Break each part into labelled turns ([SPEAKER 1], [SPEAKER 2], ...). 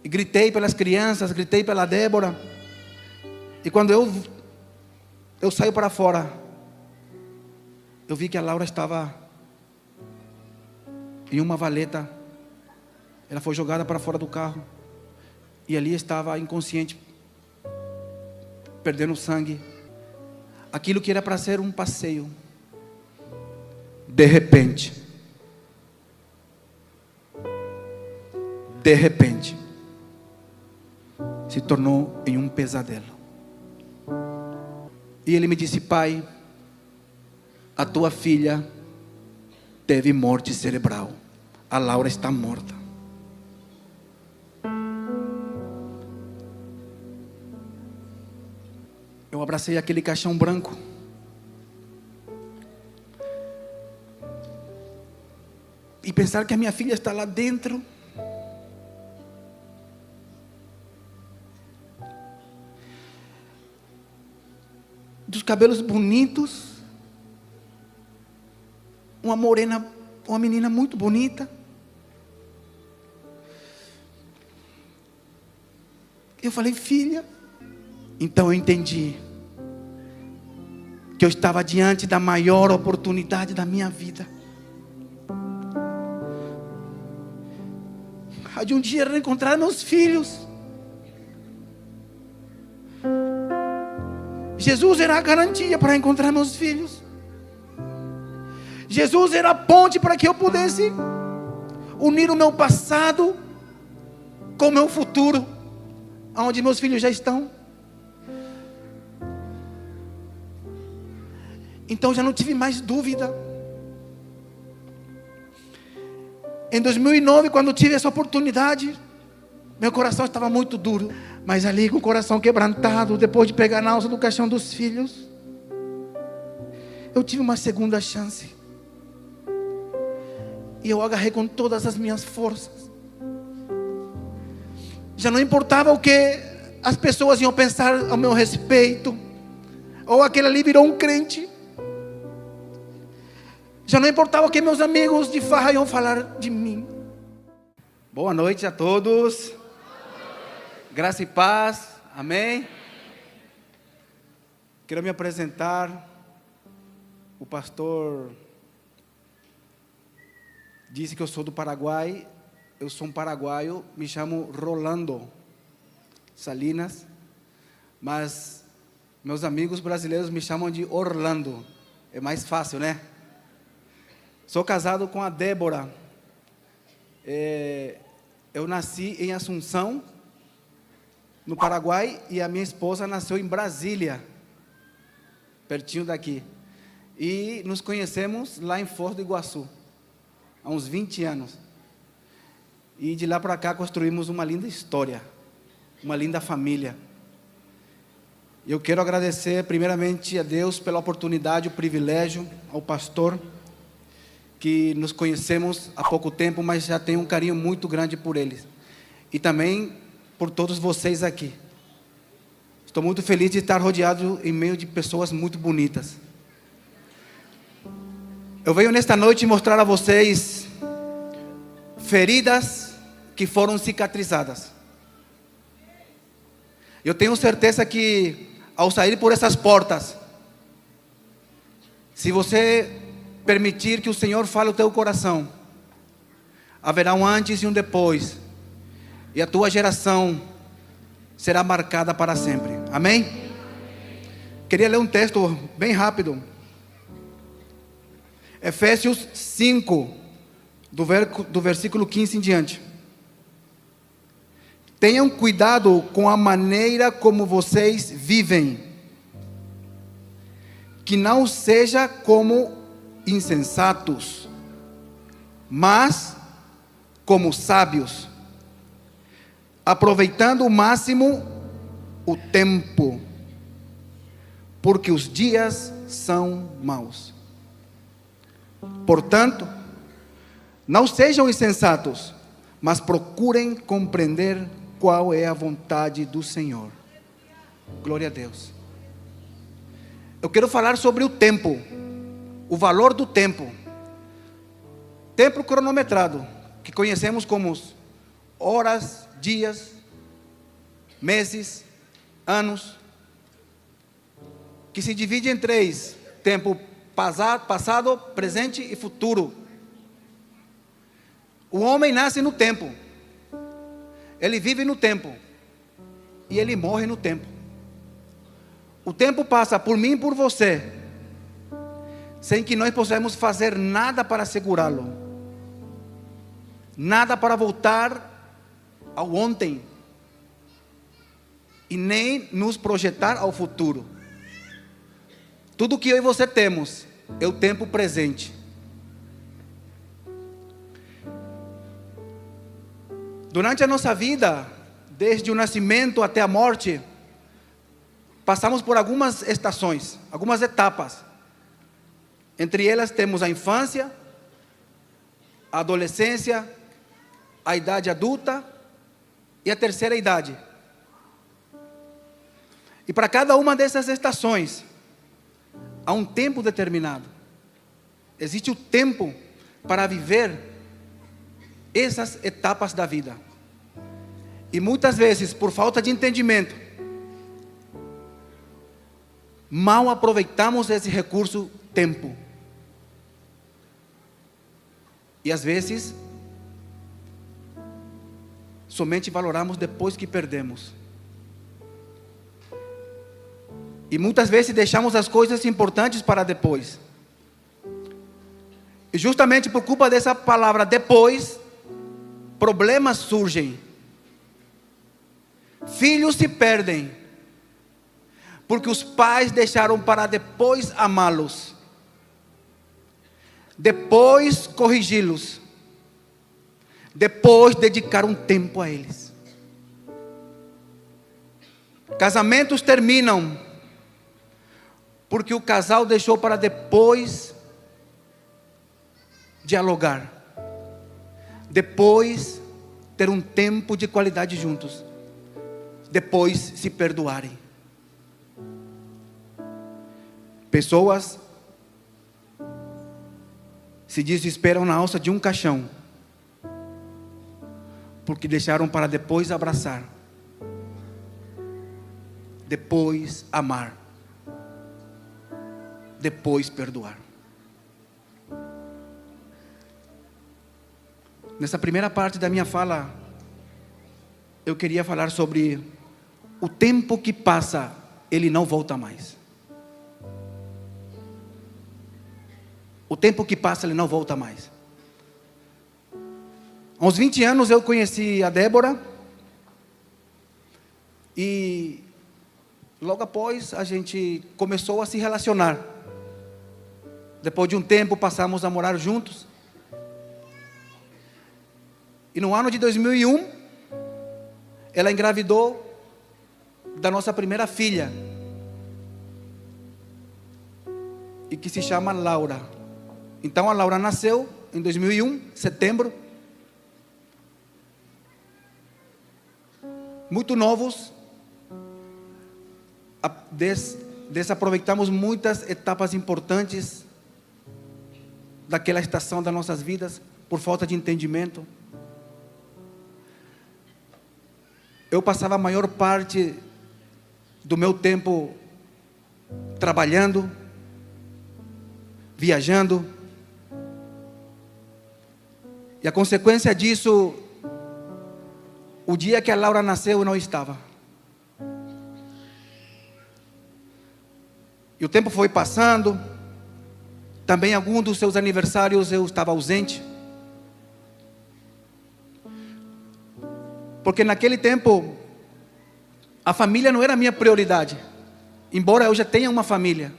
[SPEAKER 1] E gritei pelas crianças, gritei pela Débora. E quando eu saio para fora, eu vi que a Laura estava em uma valeta. Ela foi jogada para fora do carro. E ali estava inconsciente, perdendo sangue. Aquilo que era para ser um passeio, de repente, se tornou em um pesadelo. E ele me disse: pai, a tua filha teve morte cerebral. A Laura está morta. Eu abracei aquele caixão branco. E pensar que a minha filha está lá dentro. Dos cabelos bonitos. Uma morena, uma menina muito bonita. Eu falei: filha. Então eu entendi que eu estava diante da maior oportunidade da minha vida. De um dia reencontrar meus filhos. Jesus era a garantia para encontrar meus filhos. Jesus era a ponte para que eu pudesse unir o meu passado com o meu futuro, onde meus filhos já estão. Então já não tive mais dúvida. Em 2009, quando tive essa oportunidade, meu coração estava muito duro. Mas ali, com o coração quebrantado, depois de pegar na alça do caixão dos filhos, eu tive uma segunda chance. E eu agarrei com todas as minhas forças. Já não importava o que as pessoas iam pensar ao meu respeito, ou aquele ali virou um crente. Já não importava o que meus amigos de farra iam falar de mim. Boa noite a todos. Graça e paz. Amém. Quero me apresentar. O pastor disse que eu sou do Paraguai. Eu sou um paraguaio. Me chamo Rolando Salinas. Mas meus amigos brasileiros me chamam de Orlando. É mais fácil, né? Sou casado com a Débora. Eu nasci em Assunção, no Paraguai, e a minha esposa nasceu em Brasília, pertinho daqui. E nos conhecemos lá em Foz do Iguaçu, há uns 20 anos. E de lá para cá construímos uma linda história, uma linda família. Eu quero agradecer primeiramente a Deus pela oportunidade, o privilégio, ao pastor, que nos conhecemos há pouco tempo, mas já tenho um carinho muito grande por eles. E também por todos vocês aqui. Estou muito feliz de estar rodeado em meio de pessoas muito bonitas. Eu venho nesta noite mostrar a vocês feridas que foram cicatrizadas. Eu tenho certeza que ao sair por essas portas, se você permitir que o Senhor fale o teu coração, haverá um antes e um depois, e a tua geração será marcada para sempre. Amém? Queria ler um texto bem rápido. Efésios 5, do versículo 15 em diante. Tenham cuidado com a maneira como vocês vivem, que não seja como insensatos, mas como sábios, aproveitando o máximo o tempo, porque os dias são maus. Portanto, não sejam insensatos, mas procurem compreender qual é a vontade do Senhor. Glória a Deus. Eu quero falar sobre o tempo, o valor do tempo. Tempo cronometrado, que conhecemos como horas, dias, meses, anos, que se divide em três: tempo passado, presente e futuro. O homem nasce no tempo, ele vive no tempo e ele morre no tempo. O tempo passa por mim e por você, sem que nós possamos fazer nada para segurá-lo, nada para voltar ao ontem e nem nos projetar ao futuro. Tudo que eu e você temos é o tempo presente. Durante a nossa vida, desde o nascimento até a morte, passamos por algumas estações, algumas etapas. Entre elas temos a infância, a adolescência, a idade adulta e a terceira idade. E para cada uma dessas estações, há um tempo determinado. Existe o tempo para viver essas etapas da vida. E muitas vezes, por falta de entendimento, mal aproveitamos esse recurso tempo. E às vezes, somente valoramos depois que perdemos. E muitas vezes deixamos as coisas importantes para depois. E justamente por culpa dessa palavra depois, problemas surgem. Filhos se perdem, porque os pais deixaram para depois amá-los, depois corrigi-los, depois dedicar um tempo a eles. Casamentos terminam, porque o casal deixou para depois dialogar, depois ter um tempo de qualidade juntos, depois se perdoarem. Pessoas se desesperam na alça de um caixão, porque deixaram para depois abraçar, depois amar, depois perdoar. Nessa primeira parte da minha fala, eu queria falar sobre o tempo que passa, ele não volta mais. O tempo que passa, ele não volta mais. Há uns 20 anos eu conheci a Débora, e logo após a gente começou a se relacionar. Depois de um tempo passamos a morar juntos. E no ano de 2001, ela engravidou da nossa primeira filha, e que se chama Laura. Então a Laura nasceu em 2001, setembro. Muito novos, desaproveitamos muitas etapas importantes daquela estação das nossas vidas, por falta de entendimento. Eu passava a maior parte do meu tempo trabalhando, viajando, e a consequência disso, o dia que a Laura nasceu eu não estava. E o tempo foi passando, também algum dos seus aniversários eu estava ausente, porque naquele tempo a família não era a minha prioridade, embora eu já tenha uma família.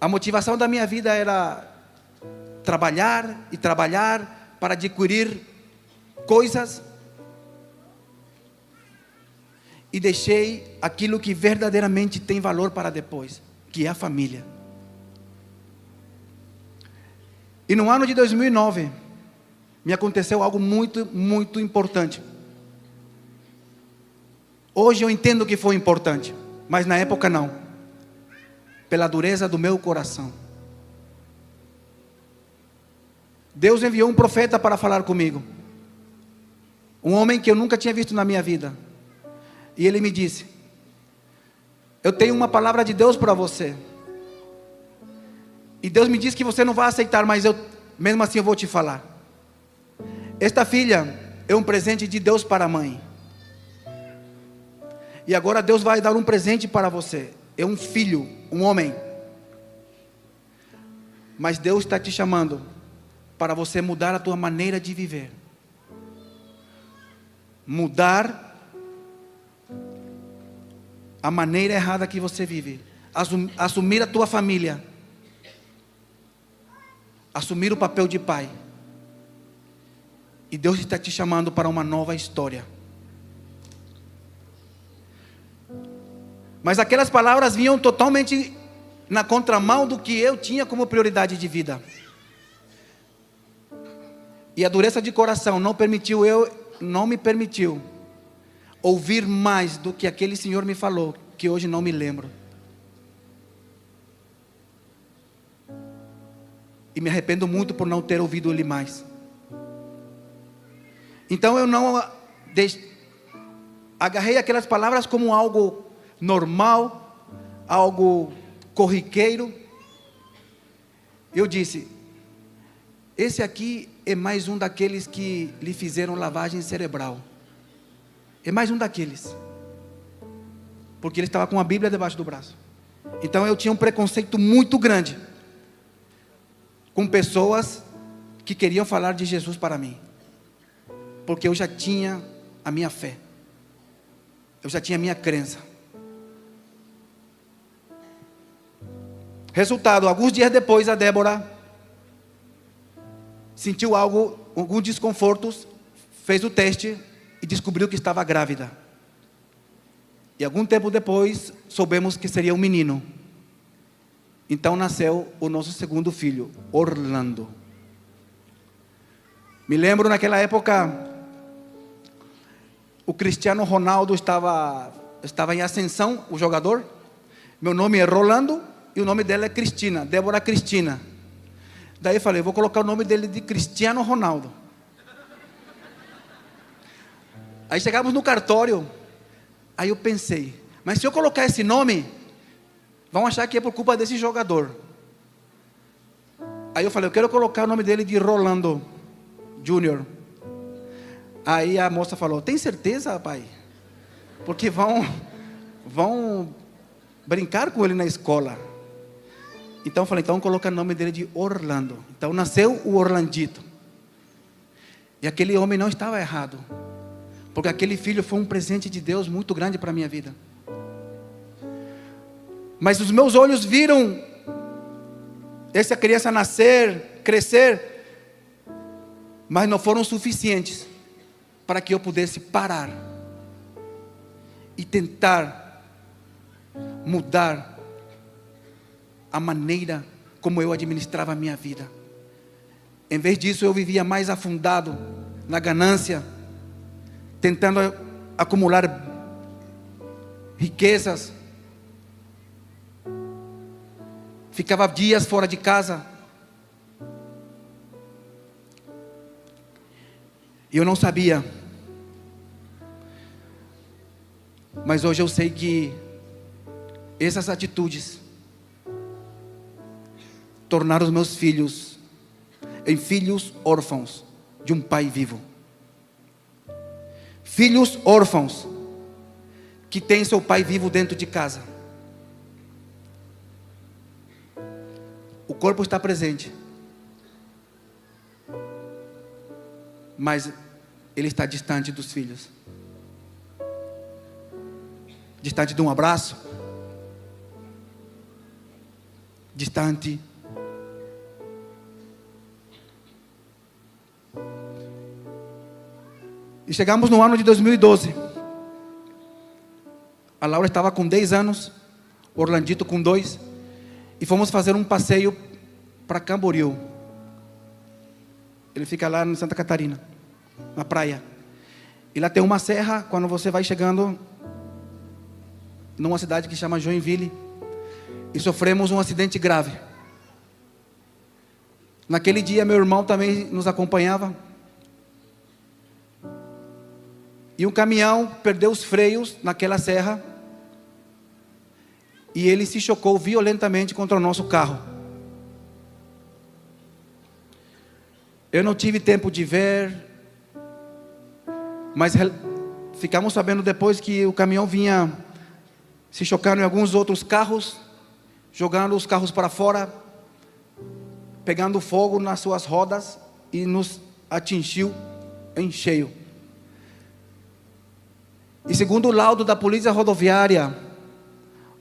[SPEAKER 1] A motivação da minha vida era trabalhar e trabalhar para adquirir coisas, e deixei aquilo que verdadeiramente tem valor para depois, que é a família. E no ano de 2009 me aconteceu algo muito, muito importante. Hoje eu entendo que foi importante, mas na época não, pela dureza do meu coração. Deus enviou um profeta para falar comigo. Um homem que eu nunca tinha visto na minha vida. E ele me disse: eu tenho uma palavra de Deus para você. E Deus me disse que você não vai aceitar, mas mesmo assim eu vou te falar. Esta filha é um presente de Deus para a mãe. E agora Deus vai dar um presente para você. É um filho, um homem. Mas Deus está te chamando para você mudar a tua maneira de viver. Mudar a maneira errada que você vive. Assumir a tua família. Assumir o papel de pai. E Deus está te chamando para uma nova história. Mas aquelas palavras vinham totalmente na contramão do que eu tinha como prioridade de vida. E a dureza de coração não me permitiu ouvir mais do que aquele senhor me falou, que hoje não me lembro. E me arrependo muito por não ter ouvido ele mais. Então eu não agarrei aquelas palavras como algo normal, algo corriqueiro. Eu disse: esse aqui é mais um daqueles que lhe fizeram lavagem cerebral. É mais um daqueles. Porque ele estava com a Bíblia debaixo do braço. Então eu tinha um preconceito muito grande com pessoas que queriam falar de Jesus para mim. Porque eu já tinha a minha fé. Eu já tinha a minha crença. Resultado: alguns dias depois a Débora sentiu alguns desconfortos, fez o teste e descobriu que estava grávida. E algum tempo depois soubemos que seria um menino. Então nasceu o nosso segundo filho, Orlando. Me lembro naquela época, o Cristiano Ronaldo estava em ascensão, o jogador. Meu nome é Rolando e o nome dela é Cristina, Débora Cristina. Daí eu falei: vou colocar o nome dele de Cristiano Ronaldo. Aí chegamos no cartório. Aí eu pensei: mas se eu colocar esse nome, vão achar que é por culpa desse jogador. Aí eu falei: eu quero colocar o nome dele de Rolando Júnior. Aí a moça falou: tem certeza, pai? Porque vão brincar com ele na escola. Então eu falei: então coloca o nome dele de Orlando. Então nasceu o Orlandito. E aquele homem não estava errado, porque aquele filho foi um presente de Deus muito grande para a minha vida. Mas os meus olhos viram essa criança nascer, crescer, mas não foram suficientes para que eu pudesse parar e tentar mudar a maneira como eu administrava a minha vida. Em vez disso, eu vivia mais afundado na ganância, tentando acumular riquezas. Ficava dias fora de casa. Eu não sabia. Mas hoje eu sei que essas atitudes tornaram os meus filhos em filhos órfãos de um pai vivo. Filhos órfãos que têm seu pai vivo dentro de casa. O corpo está presente, mas ele está distante dos filhos, distante de um abraço, distante. E chegamos no ano de 2012. A Laura estava com 10 anos, o Orlandito com 2, e fomos fazer um passeio para Camboriú. Ele fica lá em Santa Catarina, na praia. E lá tem uma serra, quando você vai chegando numa cidade que chama Joinville, e sofremos um acidente grave. Naquele dia meu irmão também nos acompanhava. E um caminhão perdeu os freios naquela serra. E ele se chocou violentamente contra o nosso carro. Eu não tive tempo de ver, mas ficamos sabendo depois que o caminhão vinha se chocando em alguns outros carros, jogando os carros para fora, pegando fogo nas suas rodas e nos atingiu em cheio. E segundo o laudo da polícia rodoviária,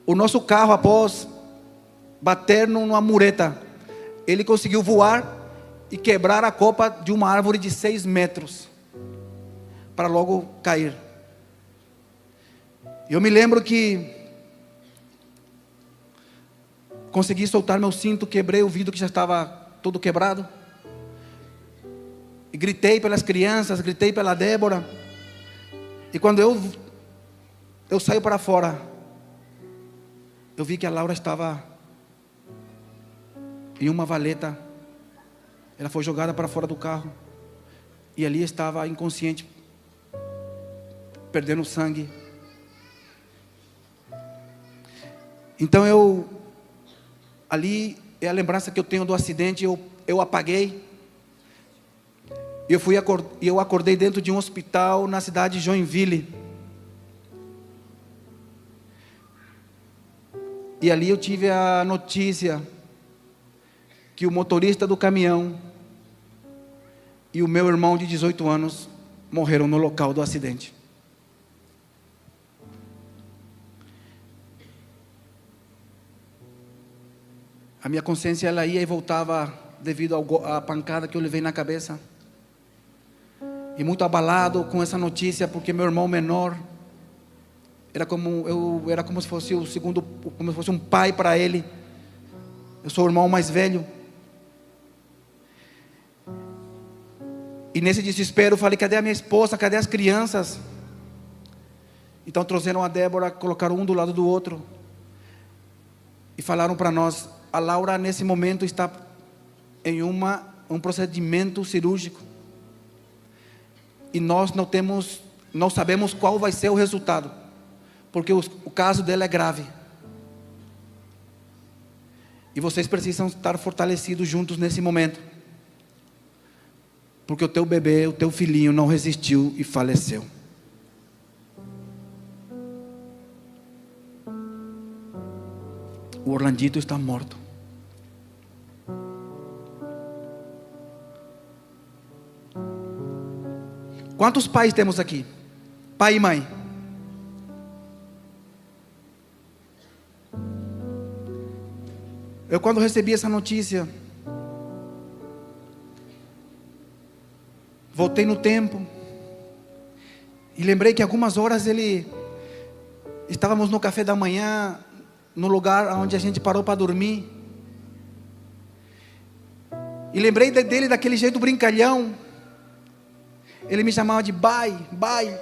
[SPEAKER 1] o nosso carro, após bater numa mureta, ele conseguiu voar e quebrar a copa de uma árvore de 6 metros, para logo cair. Eu me lembro que consegui soltar meu cinto, quebrei o vidro que já estava todo quebrado, e gritei pelas crianças, gritei pela Débora. E quando eu saio para fora, eu vi que a Laura estava em uma valeta. Ela foi jogada para fora do carro, e ali estava inconsciente, perdendo sangue. Então ali é a lembrança que eu tenho do acidente. Eu apaguei. Eu acordei dentro de um hospital na cidade de Joinville. E ali eu tive a notícia que o motorista do caminhão e o meu irmão de 18 anos morreram no local do acidente. A minha consciência, ela ia e voltava devido à pancada que eu levei na cabeça. E muito abalado com essa notícia, porque meu irmão menor era como se fosse como se fosse um pai para ele. Eu sou o irmão mais velho. E nesse desespero eu falei: cadê a minha esposa? Cadê as crianças? Então trouxeram a Débora, colocaram um do lado do outro e falaram para nós: a Laura nesse momento está em um procedimento cirúrgico, e nós não sabemos qual vai ser o resultado, porque o caso dela é grave, e vocês precisam estar fortalecidos juntos nesse momento, porque o teu bebê, o teu filhinho não resistiu e faleceu. O Orlandito está morto. Quantos pais temos aqui? Pai e mãe. Eu, quando recebi essa notícia, voltei no tempo e lembrei que algumas horas estávamos no café da manhã, no lugar onde a gente parou para dormir, e lembrei dele daquele jeito brincalhão. Ele me chamava de bai, bai,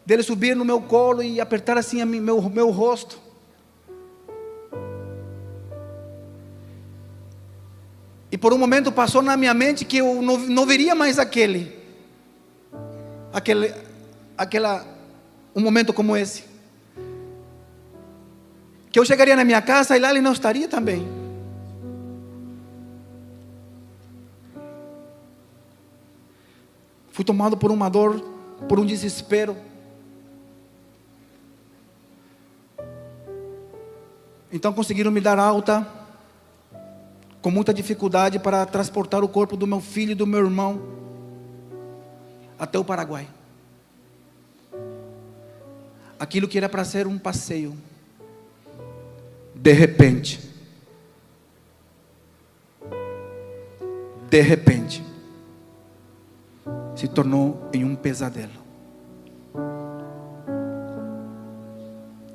[SPEAKER 1] dele subir no meu colo e apertar assim meu rosto. E por um momento passou na minha mente que eu não veria mais um momento como esse, que eu chegaria na minha casa e lá ele não estaria também. Fui tomado por uma dor, por um desespero. Então conseguiram me dar alta, com muita dificuldade, para transportar o corpo do meu filho e do meu irmão até o Paraguai. Aquilo que era para ser um passeio, de repente, se tornou em um pesadelo.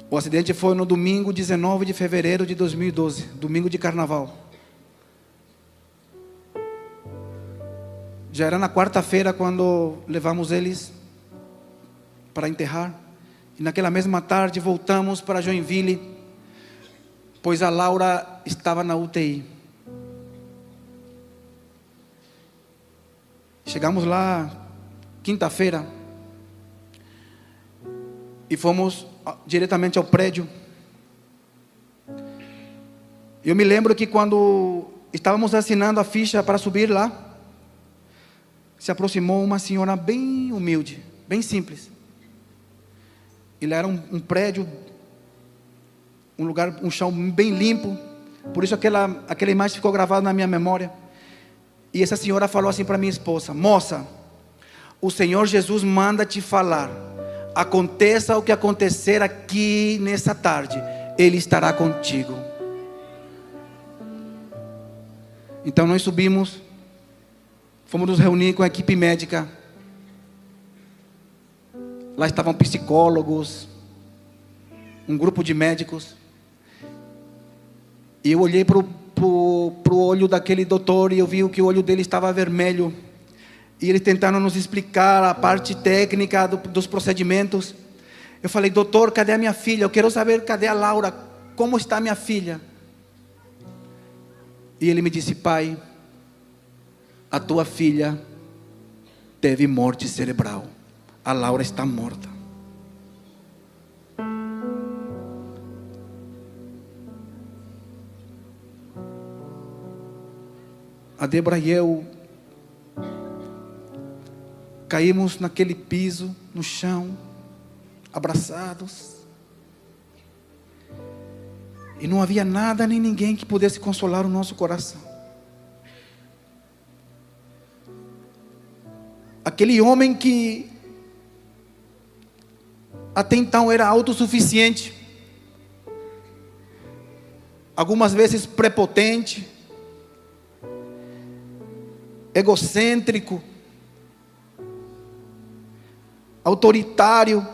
[SPEAKER 1] O acidente foi no domingo 19 de fevereiro de 2012, domingo de carnaval. Já era na quarta-feira quando levamos eles para enterrar. E naquela mesma tarde voltamos para Joinville, pois a Laura estava na UTI. Chegamos lá quinta-feira e fomos diretamente ao prédio. Eu me lembro que quando estávamos assinando a ficha para subir lá, se aproximou uma senhora bem humilde, bem simples. Ele era um prédio, um lugar, um chão bem limpo. Por isso aquela imagem ficou gravada na minha memória. E essa senhora falou assim para minha esposa: moça, o Senhor Jesus manda te falar, aconteça o que acontecer aqui nessa tarde, Ele estará contigo. Então nós subimos, fomos nos reunir com a equipe médica. Lá estavam psicólogos, um grupo de médicos. E eu olhei para o olho daquele doutor e eu vi que o olho dele estava vermelho. E ele tentando nos explicar a parte técnica dos procedimentos. Eu falei: doutor, cadê a minha filha? Eu quero saber, cadê a Laura? Como está a minha filha? E ele me disse: pai, a tua filha teve morte cerebral. A Laura está morta. A Débora e eu caímos naquele piso, no chão, abraçados. E não havia nada nem ninguém que pudesse consolar o nosso coração. Aquele homem que até então era autossuficiente, algumas vezes prepotente, egocêntrico, autoritário,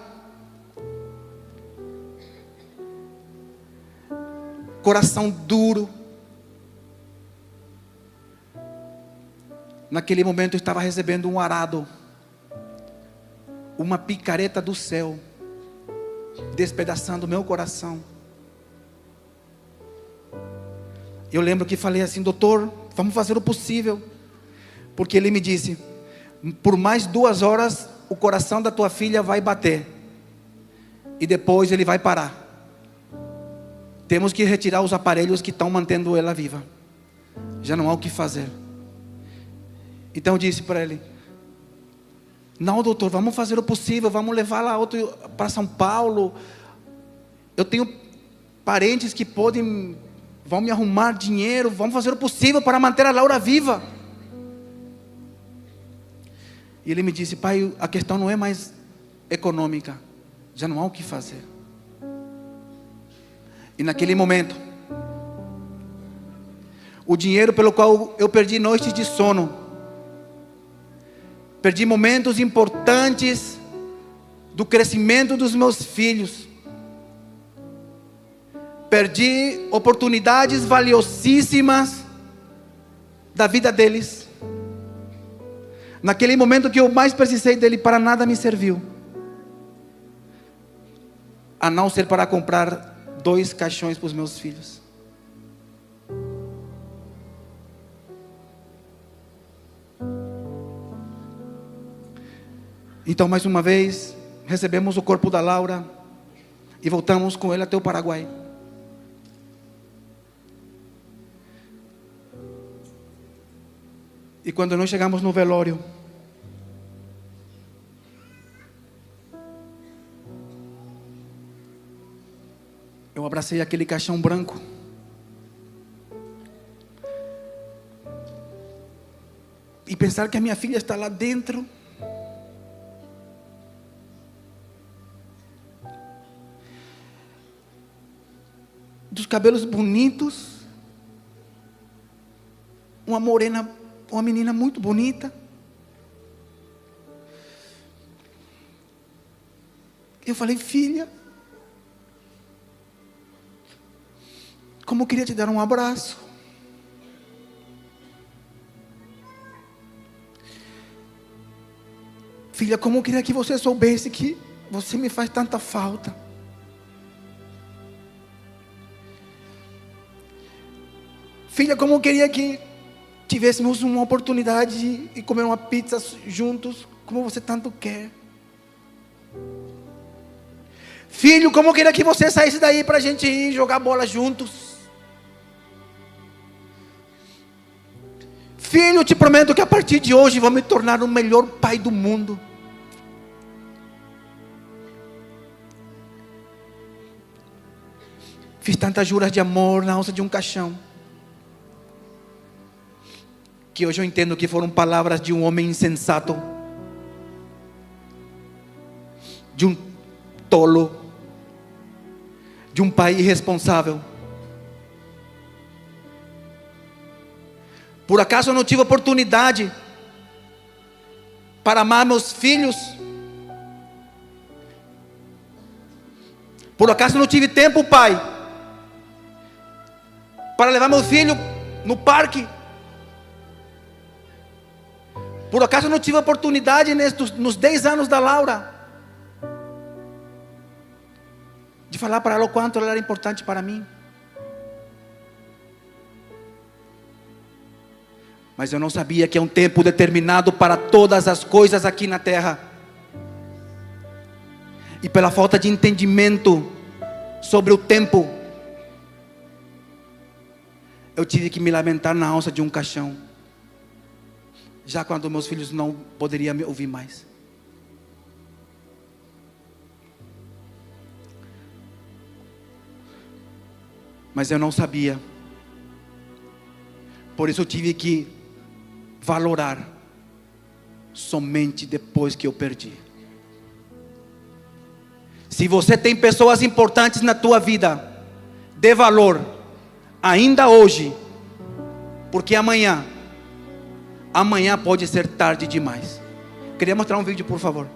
[SPEAKER 1] coração duro. Naquele momento eu estava recebendo um arado, uma picareta do céu, despedaçando o meu coração. Eu lembro que falei assim: doutor, vamos fazer o possível. Porque ele me disse: por mais 2 horas o coração da tua filha vai bater e depois ele vai parar. Temos que retirar os aparelhos que estão mantendo ela viva. Já não há o que fazer. Então eu disse para ele: não, doutor, vamos fazer o possível, vamos levá-la para São Paulo. Eu tenho parentes que vão me arrumar dinheiro, vamos fazer o possível para manter a Laura viva. E ele me disse: pai, a questão não é mais econômica, já não há o que fazer. E naquele momento, o dinheiro pelo qual eu perdi noites de sono, perdi momentos importantes do crescimento dos meus filhos, perdi oportunidades valiosíssimas da vida deles. Naquele momento que eu mais precisei dele, para nada me serviu, a não ser para comprar 2 caixões para os meus filhos. Então, mais uma vez, recebemos o corpo da Laura e voltamos com ele até o Paraguai. E quando nós chegamos no velório, eu abracei aquele caixão branco. E pensar que a minha filha está lá dentro. Dos cabelos bonitos. Uma morena, uma menina muito bonita. Eu falei: filha, como eu queria te dar um abraço. Filha, como eu queria que você soubesse que você me faz tanta falta. Filha, como eu queria que tivéssemos uma oportunidade de comer uma pizza juntos, como você tanto quer. Filho, como eu queria que você saísse daí para a gente ir jogar bola juntos. Filho, eu te prometo que a partir de hoje vou me tornar o melhor pai do mundo. Fiz tantas juras de amor na alça de um caixão, que hoje eu entendo que foram palavras de um homem insensato, de um tolo, de um pai irresponsável. Por acaso eu não tive oportunidade para amar meus filhos? Por acaso eu não tive tempo, pai, para levar meu filho no parque? Por acaso eu não tive oportunidade nos 10 anos da Laura de falar para ela o quanto ela era importante para mim? Mas eu não sabia que é um tempo determinado para todas as coisas aqui na terra. E pela falta de entendimento sobre o tempo, eu tive que me lamentar na alça de um caixão, já quando meus filhos não poderiam me ouvir mais. Mas eu não sabia. Por isso eu tive que valorar somente depois que eu perdi. Se você tem pessoas importantes na tua vida, dê valor ainda hoje, porque amanhã pode ser tarde demais. Queria mostrar um vídeo, por favor.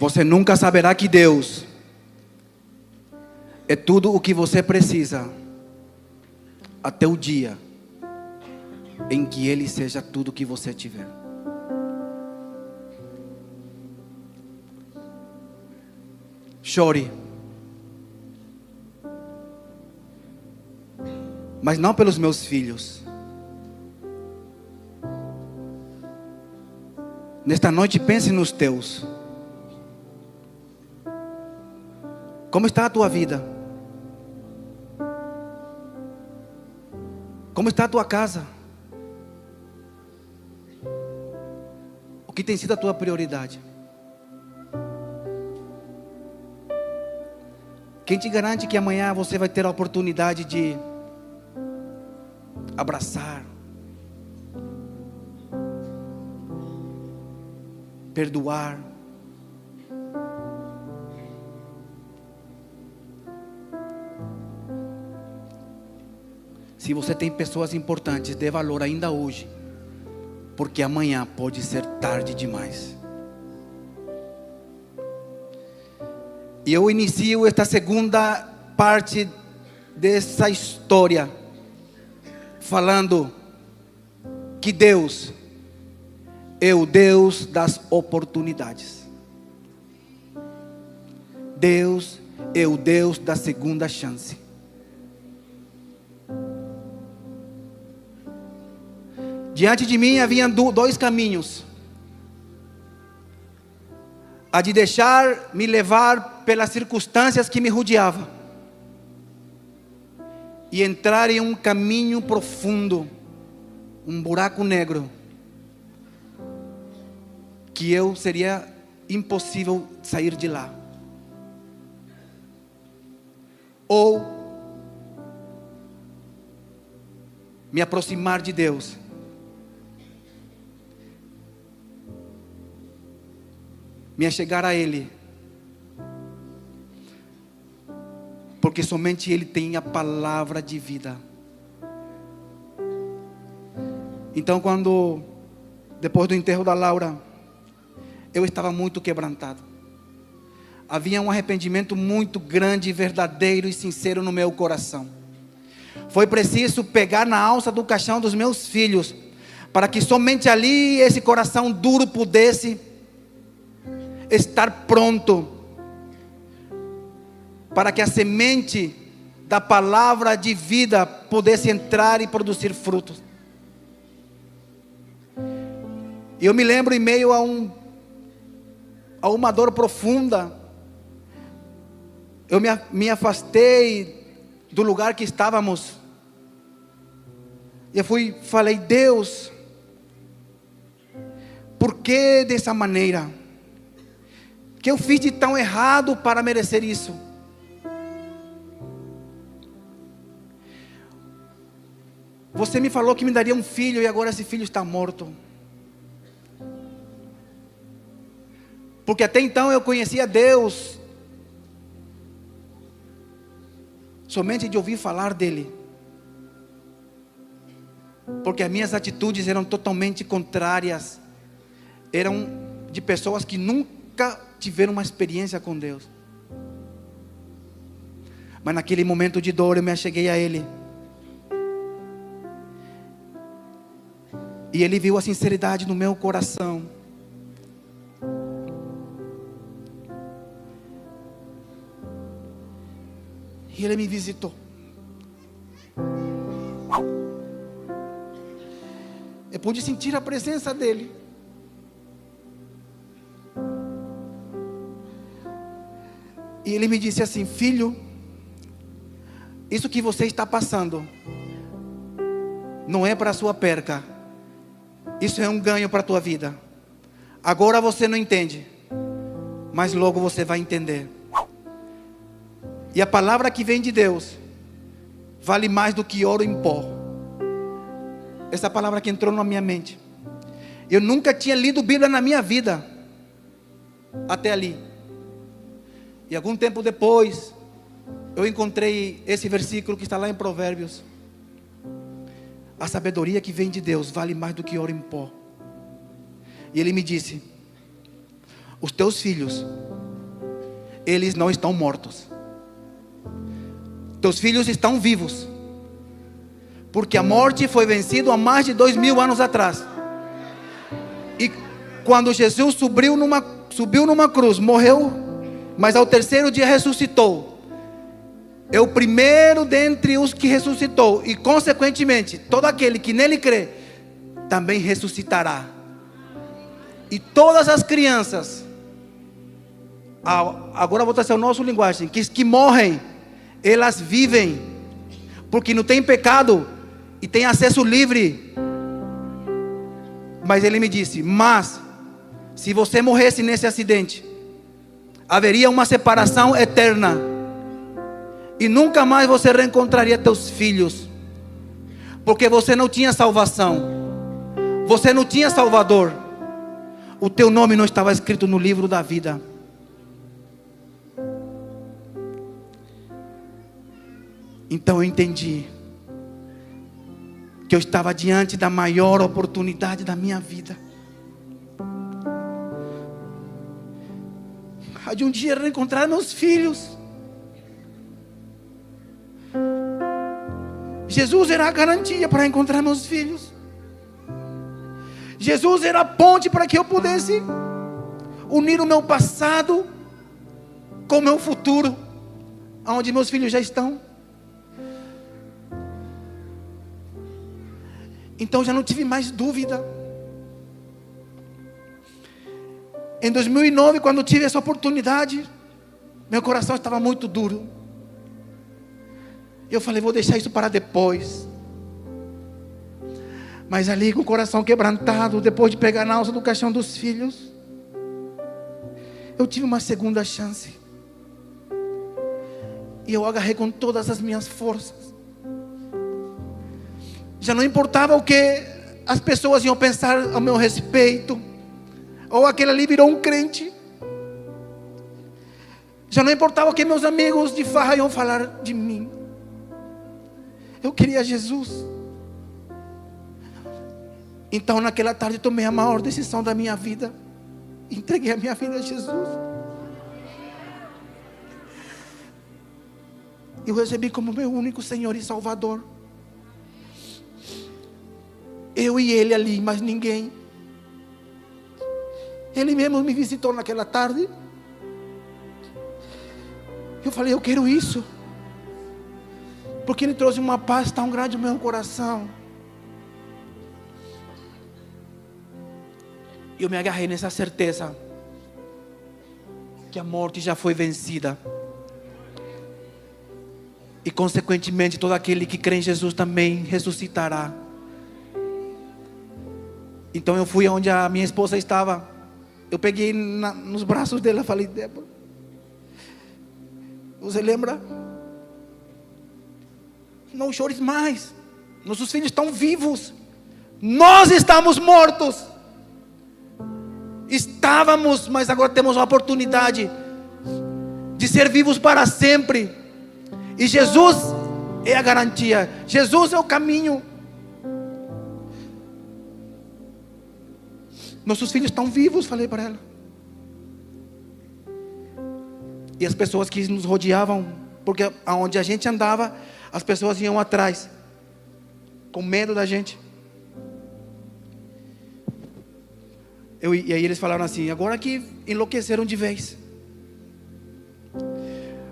[SPEAKER 1] você nunca saberá que Deus é tudo o que você precisa, até o dia em que Ele seja tudo o que você tiver. Chore, mas não pelos meus filhos. Nesta noite pense nos teus. Como está a tua vida? Como está a tua casa? O que tem sido a tua prioridade? Quem te garante que amanhã você vai ter a oportunidade de abraçar, perdoar, se você tem pessoas importantes, dê valor ainda hoje, porque amanhã pode ser tarde demais. E eu inicio esta segunda parte dessa história falando que Deus é o Deus das oportunidades. Deus é o Deus da segunda chance. Diante de mim havia dois caminhos: a de deixar me levar pelas circunstâncias que me rodeavam e entrar em um caminho profundo, um buraco negro, que seria impossível sair de lá. Ou me aproximar de Deus, me achegar a Ele, porque somente Ele tem a palavra de vida. Então, depois do enterro da Laura, eu estava muito quebrantado. Havia um arrependimento muito grande, verdadeiro e sincero no meu coração. Foi preciso pegar na alça do caixão dos meus filhos, para que somente ali esse coração duro pudesse estar pronto, para que a semente da palavra de vida pudesse entrar e produzir frutos. E eu me lembro, em meio a uma dor profunda, eu me afastei do lugar que estávamos. Eu falei: Deus, por que dessa maneira? Que eu fiz de tão errado para merecer isso? Você me falou que me daria um filho, e agora esse filho está morto. Porque até então eu conhecia Deus somente de ouvir falar dele, porque as minhas atitudes eram totalmente contrárias, eram de pessoas que nunca tiveram uma experiência com Deus. Mas naquele momento de dor eu me acheguei a Ele, e Ele viu a sinceridade no meu coração. E Ele me visitou. Eu pude sentir a presença dEle. E Ele me disse assim: filho, isso que você está passando não é para a sua perca, isso é um ganho para a tua vida. Agora você não entende, mas logo você vai entender. E a palavra que vem de Deus vale mais do que ouro em pó. Essa palavra que entrou na minha mente. Eu nunca tinha lido Bíblia na minha vida até ali. E algum tempo depois eu encontrei esse versículo que está lá em Provérbios: a sabedoria que vem de Deus vale mais do que ouro em pó. E Ele me disse: os teus filhos, eles não estão mortos. Teus filhos estão vivos, porque a morte foi vencida há mais de 2000 anos atrás. E quando Jesus subiu numa cruz, morreu, mas ao terceiro dia ressuscitou. É o primeiro dentre os que ressuscitou, e consequentemente todo aquele que nele crê também ressuscitará. E todas as crianças, agora vou trazer o nosso linguagem, que morrem, elas vivem, porque não tem pecado e tem acesso livre. Mas ele me disse: mas se você morresse nesse acidente, haveria uma separação eterna, e nunca mais você reencontraria teus filhos, porque você não tinha salvação, você não tinha Salvador, o teu nome não estava escrito no livro da vida. Então eu entendi que eu estava diante da maior oportunidade da minha vida, de um dia reencontrar meus filhos. Jesus era a garantia para encontrar meus filhos. Jesus era a ponte para que eu pudesse unir o meu passado com o meu futuro, onde meus filhos já estão. Então já não tive mais dúvida. Em 2009, quando tive essa oportunidade, meu coração estava muito duro. Eu falei: vou deixar isso para depois. Mas ali, com o coração quebrantado, depois de pegar na alça do caixão dos filhos, eu tive uma segunda chance. E eu agarrei com todas as minhas forças. Já não importava o que as pessoas iam pensar ao meu respeito, ou aquele ali virou um crente. Já não importava o que meus amigos de farra iam falar de mim. Eu queria Jesus. Então naquela tarde tomei a maior decisão da minha vida. Entreguei a minha vida a Jesus. Eu recebi como meu único Senhor e Salvador. Eu e Ele ali, mais ninguém. Ele mesmo me visitou naquela tarde. Eu falei: eu quero isso, porque Ele trouxe uma paz tão grande no meu coração. Eu me agarrei nessa certeza que a morte já foi vencida, e consequentemente todo aquele que crê em Jesus também ressuscitará. Então eu fui onde a minha esposa estava. Eu peguei nos braços dela e falei: Débora, você lembra? Não chores mais. Nossos filhos estão vivos. Nós estamos mortos. Estávamos, mas agora temos a oportunidade de ser vivos para sempre. E Jesus é a garantia. Jesus é o caminho. Nossos filhos estão vivos, falei para ela. E as pessoas que nos rodeavam, porque aonde a gente andava, as pessoas iam atrás, com medo da gente. E aí eles falaram assim: agora que enlouqueceram de vez.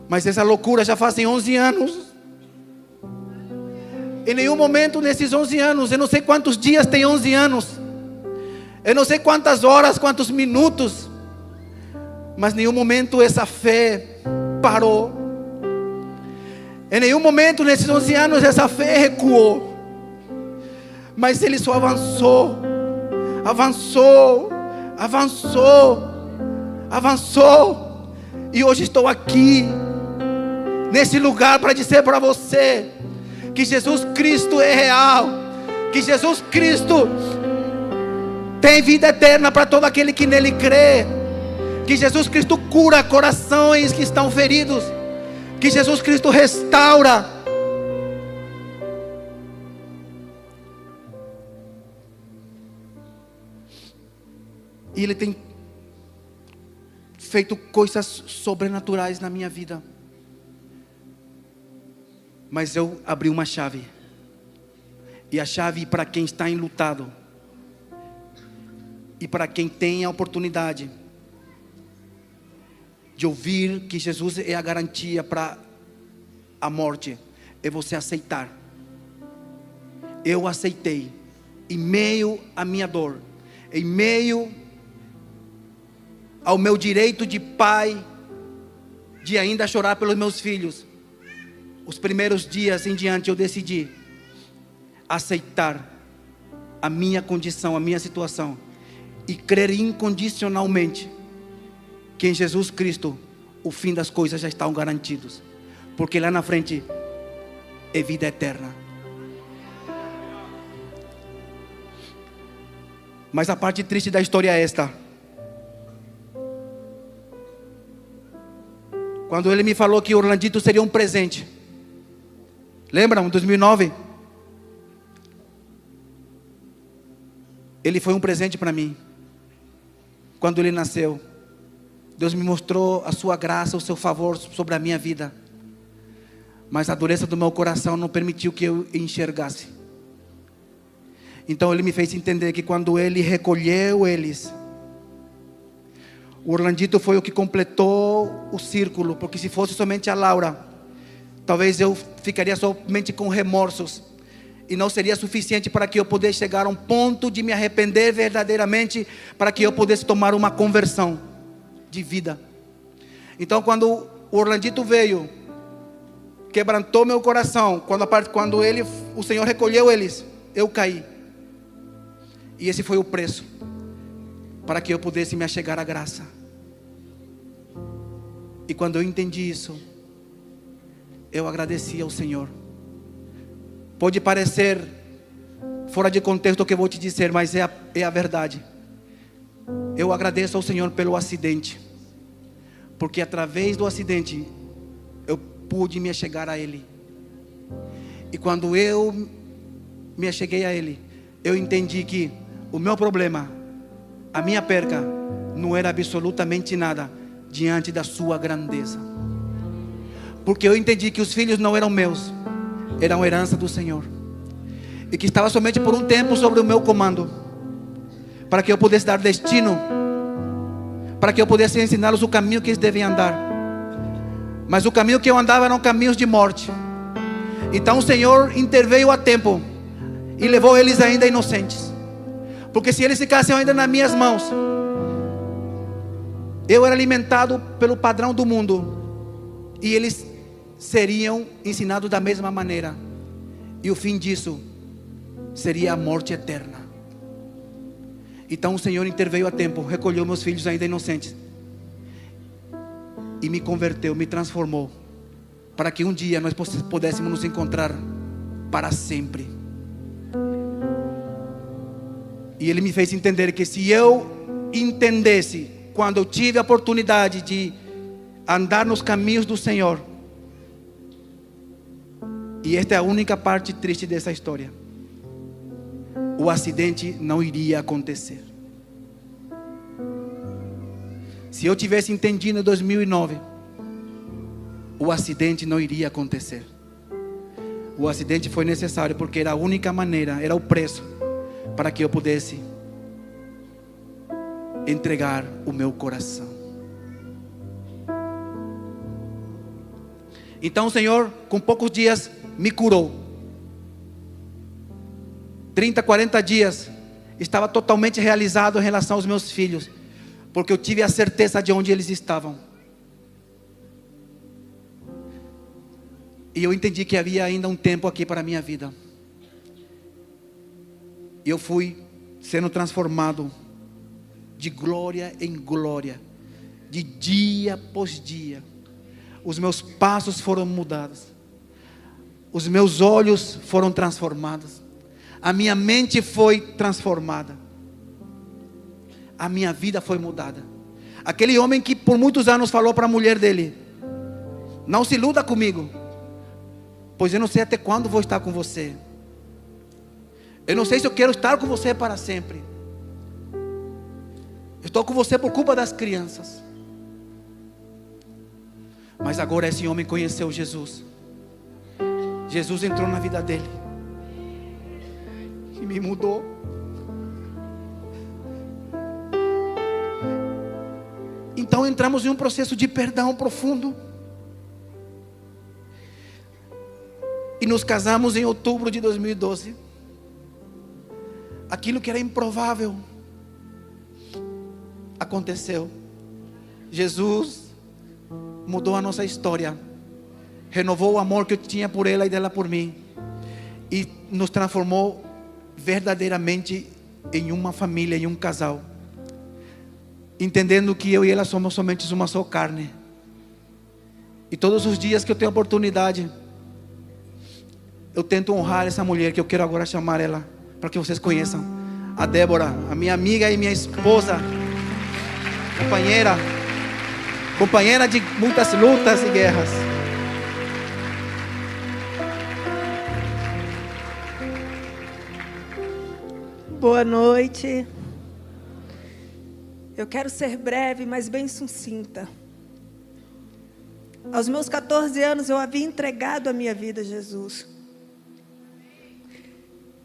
[SPEAKER 1] Mas essa loucura já fazem 11 anos. Em nenhum momento nesses 11 anos, eu não sei quantos dias tem 11 anos, eu não sei quantas horas, quantos minutos, mas em nenhum momento essa fé parou. Em nenhum momento nesses 11 anos essa fé recuou. Mas ele só avançou, avançou, avançou, avançou. E hoje estou aqui, nesse lugar, para dizer para você que Jesus Cristo é real, que Jesus Cristo tem vida eterna para todo aquele que nele crê, que Jesus Cristo cura corações que estão feridos, que Jesus Cristo restaura. E Ele tem feito coisas sobrenaturais na minha vida. Mas eu abri uma chave. E a chave para quem está enlutado, e para quem tem a oportunidade de ouvir que Jesus é a garantia para a morte, é você aceitar. Eu aceitei, em meio à minha dor, em meio ao meu direito de pai, de ainda chorar pelos meus filhos. Os primeiros dias em diante eu decidi aceitar a minha condição, a minha situação, e crer incondicionalmente que em Jesus Cristo o fim das coisas já estão garantidos, porque lá na frente é vida eterna. Mas a parte triste da história é esta. Quando ele me falou que Orlandito seria um presente, lembram? Em 2009, ele foi um presente para mim. Quando ele nasceu, Deus me mostrou a sua graça, o seu favor sobre a minha vida. Mas a dureza do meu coração não permitiu que eu enxergasse. Então ele me fez entender que quando ele recolheu eles, o Orlandito foi o que completou o círculo. Porque se fosse somente a Laura, talvez eu ficaria somente com remorsos, e não seria suficiente para que eu pudesse chegar a um ponto de me arrepender verdadeiramente, para que eu pudesse tomar uma conversão de vida. Então quando o Orlandito veio, quebrantou meu coração. Quando o Senhor recolheu eles, eu caí. E esse foi o preço para que eu pudesse me achegar à graça. E quando eu entendi isso, eu agradeci ao Senhor. Pode parecer fora de contexto o que eu vou te dizer, mas é a verdade. Eu agradeço ao Senhor pelo acidente, porque através do acidente eu pude me achegar a Ele. E quando eu me acheguei a Ele, eu entendi que o meu problema, a minha perca, não era absolutamente nada diante da sua grandeza. Porque eu entendi que os filhos não eram meus, eram herança do Senhor, e que estava somente por um tempo sobre o meu comando, para que eu pudesse dar destino, para que eu pudesse ensiná-los o caminho que eles devem andar. Mas o caminho que eu andava eram caminhos de morte. Então o Senhor interveio a tempo e levou eles ainda inocentes. Porque se eles ficassem ainda nas minhas mãos, eu era alimentado pelo padrão do mundo, e eles seriam ensinados da mesma maneira, e o fim disso seria a morte eterna. Então o Senhor interveio a tempo, recolheu meus filhos ainda inocentes e me converteu, me transformou, para que um dia nós pudéssemos nos encontrar para sempre. E Ele me fez entender que se eu entendesse, quando eu tive a oportunidade de andar nos caminhos do Senhor, e esta é a única parte triste dessa história, o acidente não iria acontecer. Se eu tivesse entendido em 2009, o acidente não iria acontecer. O acidente foi necessário porque era a única maneira, era o preço para que eu pudesse entregar o meu coração. Então o Senhor, com poucos dias, me curou. 30, 40 dias, estava totalmente realizado em relação aos meus filhos, porque eu tive a certeza de onde eles estavam. E eu entendi que havia ainda um tempo aqui para a minha vida. E eu fui sendo transformado de glória em glória, de dia após dia. Os meus passos foram mudados, os meus olhos foram transformados, a minha mente foi transformada, a minha vida foi mudada. Aquele homem que por muitos anos falou para a mulher dele: não se iluda comigo, pois eu não sei até quando vou estar com você. Eu não sei se eu quero estar com você para sempre. Eu estou com você por culpa das crianças. Mas agora esse homem conheceu Jesus. Jesus entrou na vida dele e me mudou. Então entramos em um processo de perdão profundo. E nos casamos em outubro de 2012. Aquilo que era improvável aconteceu. Jesus mudou a nossa história, renovou o amor que eu tinha por ela e dela por mim, e nos transformou verdadeiramente em uma família, em um casal, entendendo que eu e ela somos somente uma só carne. E todos os dias que eu tenho oportunidade, eu tento honrar essa mulher, que eu quero agora chamar ela para que vocês conheçam, a Débora, a minha amiga e minha esposa, companheira de muitas lutas e guerras.
[SPEAKER 2] Boa noite. Eu quero ser breve, mas bem sucinta. Aos meus 14 anos eu havia entregado a minha vida a Jesus.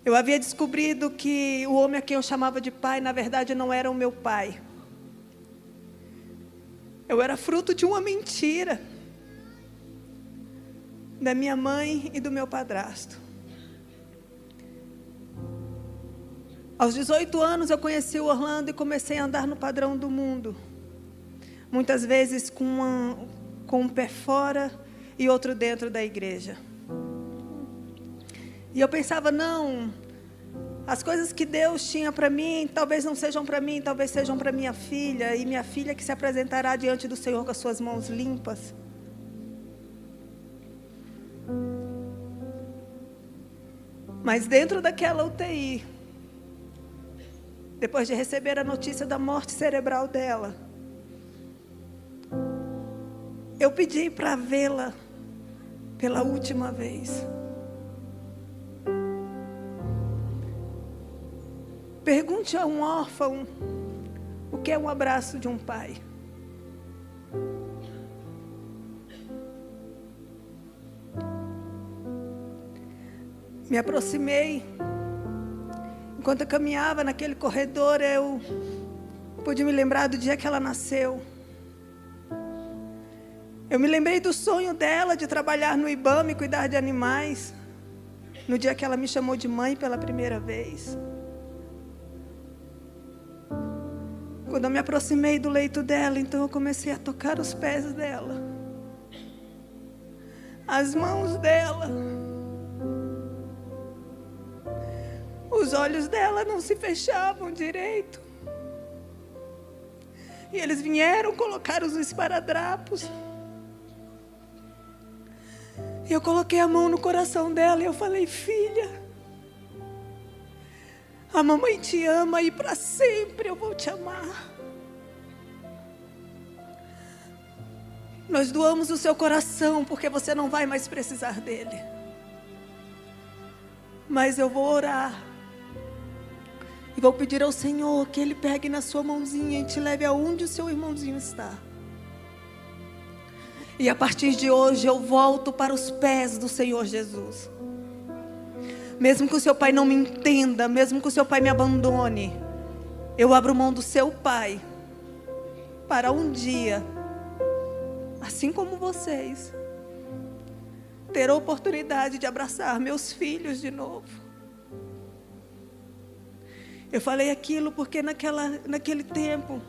[SPEAKER 2] Eu havia descobrido que o homem a quem eu chamava de pai, na verdade não era o meu pai. Eu era fruto de uma mentira da minha mãe e do meu padrasto. Aos 18 anos eu conheci o Orlando e comecei a andar no padrão do mundo. Muitas vezes com um pé fora e outro dentro da igreja. E eu pensava, não, as coisas que Deus tinha para mim, talvez não sejam para mim, talvez sejam para minha filha, e minha filha que se apresentará diante do Senhor com as suas mãos limpas. Mas dentro daquela UTI, depois de receber a notícia da morte cerebral dela, eu pedi para vê-la pela última vez. Pergunte a um órfão o que é um abraço de um pai. Me aproximei. Enquanto eu caminhava naquele corredor, eu pude me lembrar do dia que ela nasceu. Eu me lembrei do sonho dela de trabalhar no IBAMA e cuidar de animais, no dia que ela me chamou de mãe pela primeira vez. Quando eu me aproximei do leito dela, então eu comecei a tocar os pés dela, as mãos dela. Os olhos dela não se fechavam direito. E eles vieram colocar os esparadrapos. E eu coloquei a mão no coração dela e eu falei, filha, a mamãe te ama e para sempre eu vou te amar. Nós doamos o seu coração porque você não vai mais precisar dele. Mas eu vou orar. E vou pedir ao Senhor que Ele pegue na sua mãozinha e te leve aonde o seu irmãozinho está. E a partir de hoje eu volto para os pés do Senhor Jesus. Mesmo que o seu pai não me entenda, mesmo que o seu pai me abandone, eu abro mão do seu pai para um dia, assim como vocês, ter a oportunidade de abraçar meus filhos de novo. Eu falei aquilo porque naquele tempo,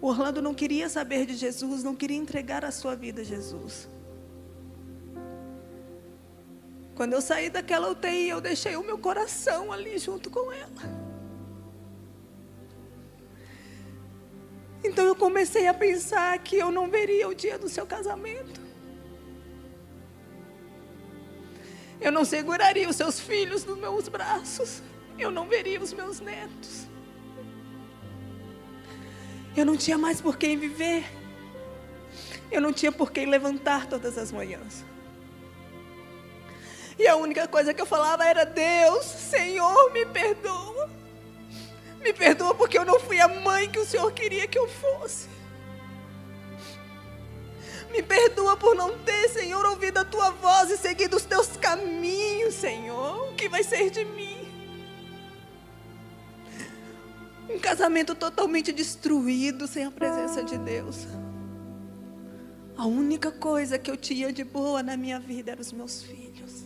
[SPEAKER 2] o Orlando não queria saber de Jesus, não queria entregar a sua vida a Jesus. Quando eu saí daquela UTI, eu deixei o meu coração ali junto com ela. Então eu comecei a pensar que eu não veria o dia do seu casamento. Eu não seguraria os seus filhos nos meus braços. Eu não veria os meus netos. Eu não tinha mais por quem viver. Eu não tinha por quem levantar todas as manhãs. E a única coisa que eu falava era, Deus, Senhor, me perdoa. Me perdoa porque eu não fui a mãe que o Senhor queria que eu fosse. Me perdoa por não ter, Senhor, ouvido a Tua voz e seguido os Teus caminhos, Senhor. O que vai ser de mim? Um casamento totalmente destruído sem a presença de Deus. A única coisa que eu tinha de boa na minha vida eram os meus filhos.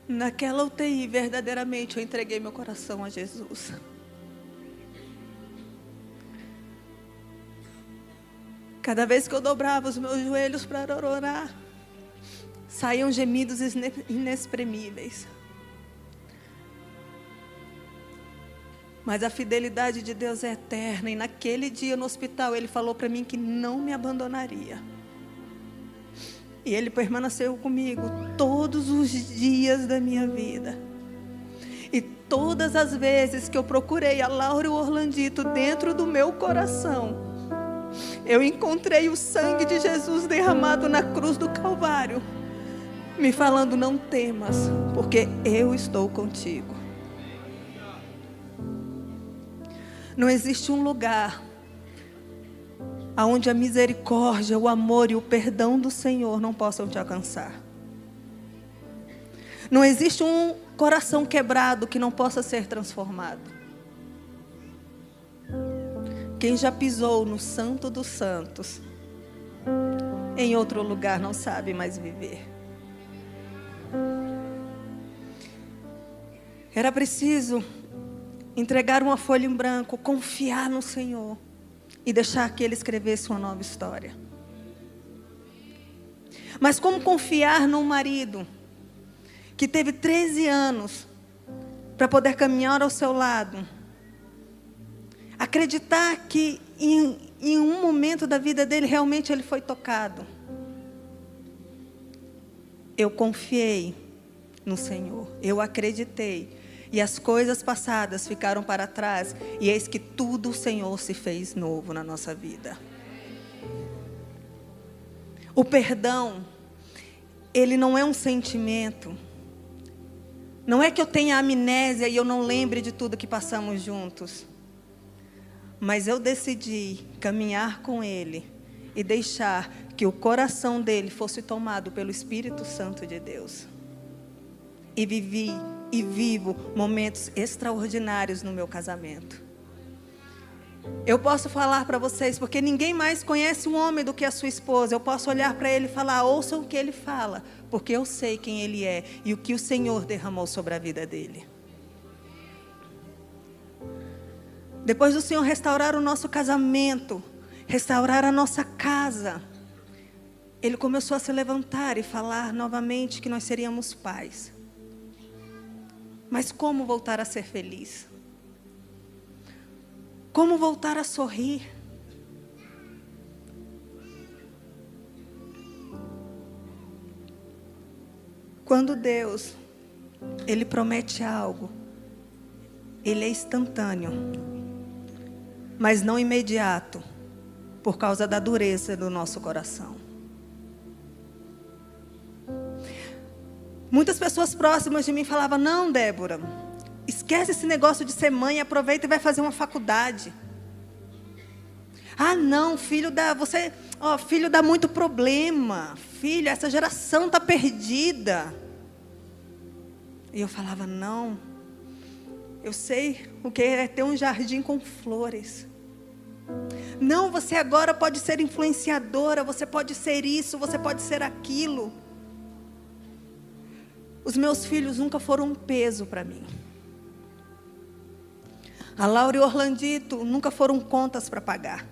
[SPEAKER 2] Naquela UTI, verdadeiramente, eu entreguei meu coração a Jesus. Cada vez que eu dobrava os meus joelhos para orar, saíam gemidos inexprimíveis. Mas a fidelidade de Deus é eterna. E naquele dia no hospital, Ele falou para mim que não me abandonaria. E Ele permaneceu comigo todos os dias da minha vida. E todas as vezes que eu procurei a Laura e o Orlandito dentro do meu coração, eu encontrei o sangue de Jesus derramado na cruz do Calvário, me falando: não temas, porque eu estou contigo. Não existe um lugar onde a misericórdia, o amor e o perdão do Senhor não possam te alcançar. Não existe um coração quebrado que não possa ser transformado. Quem já pisou no Santo dos Santos, em outro lugar não sabe mais viver. Era preciso entregar uma folha em branco, confiar no Senhor e deixar que Ele escrevesse uma nova história. Mas como confiar num marido que teve 13 anos para poder caminhar ao seu lado? Acreditar que em um momento da vida dele realmente ele foi tocado. Eu confiei no Senhor, eu acreditei. E as coisas passadas ficaram para trás. E eis que tudo o Senhor se fez novo na nossa vida. O perdão, ele não é um sentimento. Não é que eu tenha amnésia e eu não lembre de tudo que passamos juntos. Mas eu decidi caminhar com Ele e deixar que o coração dele fosse tomado pelo Espírito Santo de Deus. E vivi e vivo momentos extraordinários no meu casamento. Eu posso falar para vocês, porque ninguém mais conhece um homem do que a sua esposa. Eu posso olhar para ele e falar: ouçam o que ele fala, porque eu sei quem ele é e o que o Senhor derramou sobre a vida dele. Depois do Senhor restaurar o nosso casamento, restaurar a nossa casa, Ele começou a se levantar e falar novamente que nós seríamos pais. Mas como voltar a ser feliz? Como voltar a sorrir? Quando Deus, Ele promete algo, Ele é instantâneo, mas não imediato, por causa da dureza do nosso coração. Muitas pessoas próximas de mim falavam: não, Débora, esquece esse negócio de ser mãe, aproveita e vai fazer uma faculdade. Ah, não, filho dá muito problema. Filho, essa geração está perdida. E eu falava: não, eu sei o que é ter um jardim com flores. Não, você agora pode ser influenciadora, você pode ser isso, você pode ser aquilo. Os meus filhos nunca foram um peso para mim. A Laura e o Orlandito nunca foram contas para pagar.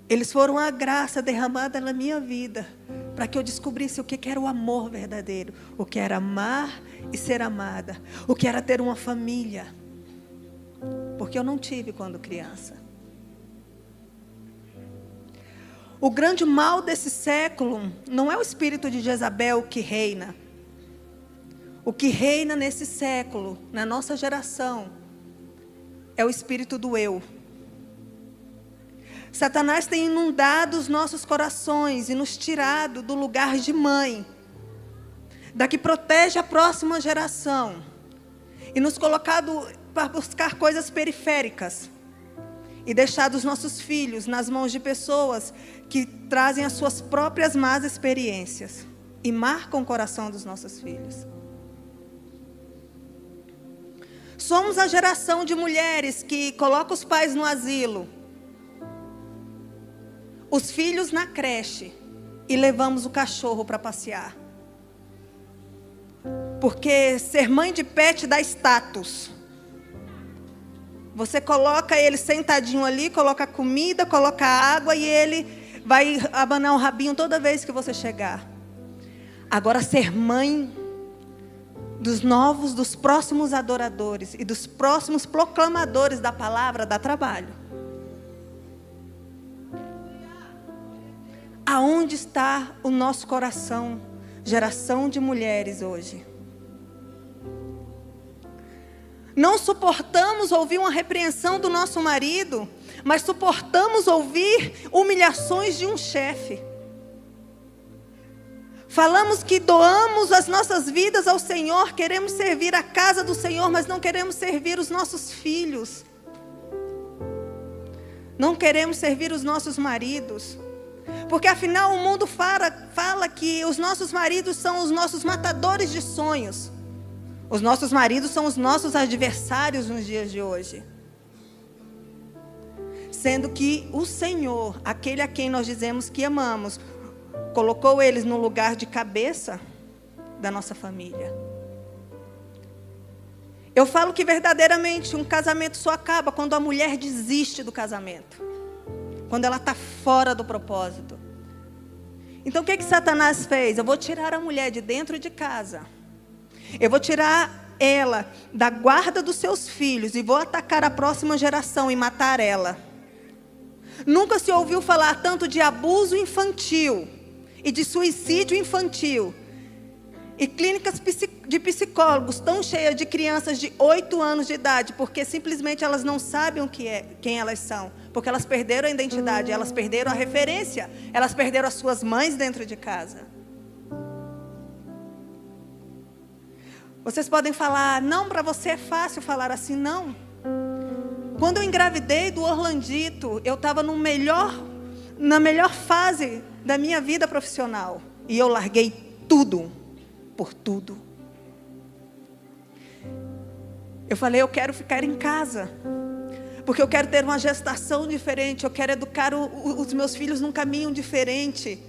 [SPEAKER 2] Eles foram a graça derramada na minha vida, para que eu descobrisse o que era o amor verdadeiro, o que era amar e ser amada, o que era ter uma família, porque eu não tive quando criança. O grande mal desse século não é o espírito de Jezabel que reina. O que reina nesse século, na nossa geração, é o espírito do eu. Satanás tem inundado os nossos corações e nos tirado do lugar de mãe, da que protege a próxima geração, e nos colocado buscar coisas periféricas e deixar os nossos filhos nas mãos de pessoas que trazem as suas próprias más experiências e marcam o coração dos nossos filhos. Somos a geração de mulheres que coloca os pais no asilo, os filhos na creche e levamos o cachorro para passear. Porque ser mãe de pet dá status. Você coloca ele sentadinho ali, coloca comida, coloca água e ele vai abanar o rabinho toda vez que você chegar. Agora, ser mãe dos próximos adoradores e dos próximos proclamadores da palavra dá trabalho. Aonde está o nosso coração, geração de mulheres hoje? Não suportamos ouvir uma repreensão do nosso marido, mas suportamos ouvir humilhações de um chefe. Falamos que doamos as nossas vidas ao Senhor, queremos servir a casa do Senhor, mas não queremos servir os nossos filhos. Não queremos servir os nossos maridos. Porque afinal o mundo fala que os nossos maridos são os nossos matadores de sonhos. Os nossos maridos são os nossos adversários nos dias de hoje. Sendo que o Senhor, aquele a quem nós dizemos que amamos, colocou eles no lugar de cabeça da nossa família. Eu falo que verdadeiramente um casamento só acaba quando a mulher desiste do casamento. Quando ela está fora do propósito. Então o que Satanás fez? Eu vou tirar a mulher de dentro de casa. Eu vou tirar ela da guarda dos seus filhos e vou atacar a próxima geração e matar ela. Nunca se ouviu falar tanto de abuso infantil e de suicídio infantil. E clínicas de psicólogos tão cheias de crianças de 8 anos de idade, porque simplesmente elas não sabem o que é, quem elas são. Porque elas perderam a identidade, elas perderam a referência, elas perderam as suas mães dentro de casa. Vocês podem falar, não, para você é fácil falar assim, não. Quando eu engravidei do Orlandito, eu estava na melhor fase da minha vida profissional. E eu larguei tudo, por tudo. Eu falei, eu quero ficar em casa. Porque eu quero ter uma gestação diferente, eu quero educar os meus filhos num caminho diferente.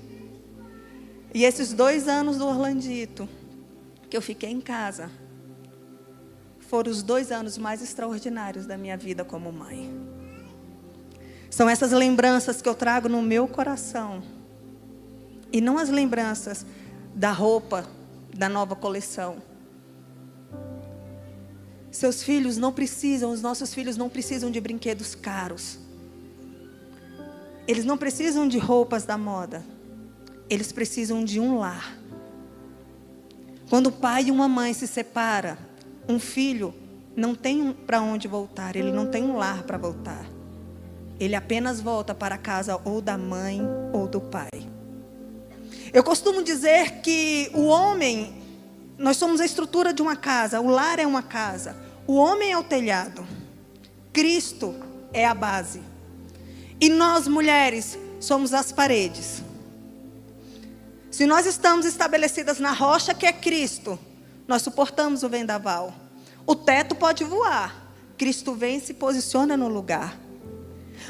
[SPEAKER 2] E esses 2 anos do Orlandito, que eu fiquei em casa, foram os 2 anos mais extraordinários da minha vida como mãe. São essas lembranças que eu trago no meu coração. E não as lembranças da roupa, da nova coleção. Seus filhos não precisam, os nossos filhos não precisam de brinquedos caros. Eles não precisam de roupas da moda. Eles precisam de um lar. Quando o pai e uma mãe se separam, um filho não tem para onde voltar, ele não tem um lar para voltar. Ele apenas volta para a casa ou da mãe ou do pai. Eu costumo dizer que o homem, nós somos a estrutura de uma casa, o lar é uma casa, o homem é o telhado, Cristo é a base. E nós, mulheres, somos as paredes. Se nós estamos estabelecidas na rocha que é Cristo, nós suportamos o vendaval. O teto pode voar, Cristo vem e se posiciona no lugar.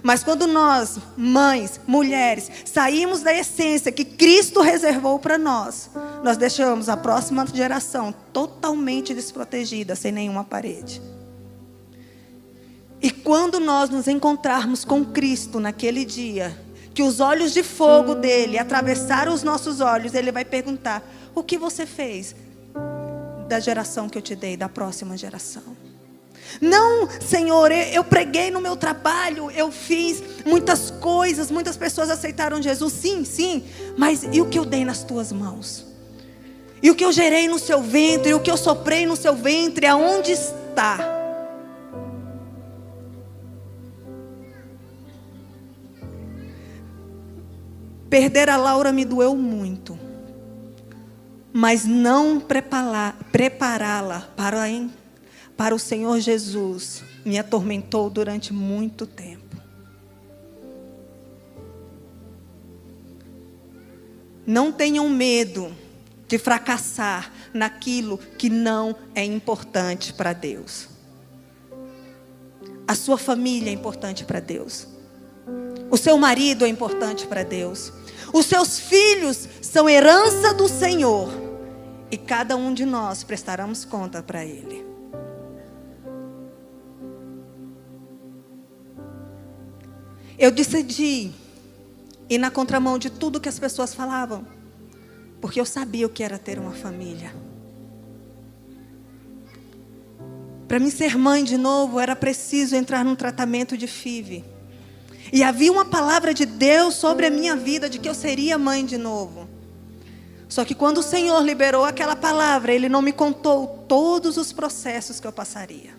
[SPEAKER 2] Mas quando nós, mães, mulheres, saímos da essência que Cristo reservou para nós, nós deixamos a próxima geração totalmente desprotegida, sem nenhuma parede. E quando nós nos encontrarmos com Cristo naquele dia, que os olhos de fogo dele atravessaram os nossos olhos, ele vai perguntar, o que você fez da geração que eu te dei, da próxima geração? Não, Senhor, eu preguei no meu trabalho, eu fiz muitas coisas, muitas pessoas aceitaram Jesus, sim, mas e o que eu dei nas tuas mãos? E o que eu gerei no seu ventre, e o que eu soprei no seu ventre, aonde está? Perder a Laura me doeu muito, mas não prepará-la para o Senhor Jesus me atormentou durante muito tempo. Não tenham medo de fracassar naquilo que não é importante para Deus. A sua família é importante para Deus. O seu marido é importante para Deus. Os seus filhos são herança do Senhor. E cada um de nós prestaremos conta para Ele. Eu decidi ir na contramão de tudo que as pessoas falavam. Porque eu sabia o que era ter uma família. Para mim ser mãe de novo, era preciso entrar num tratamento de FIV. E havia uma palavra de Deus sobre a minha vida, de que eu seria mãe de novo. Só que quando o Senhor liberou aquela palavra, Ele não me contou todos os processos que eu passaria.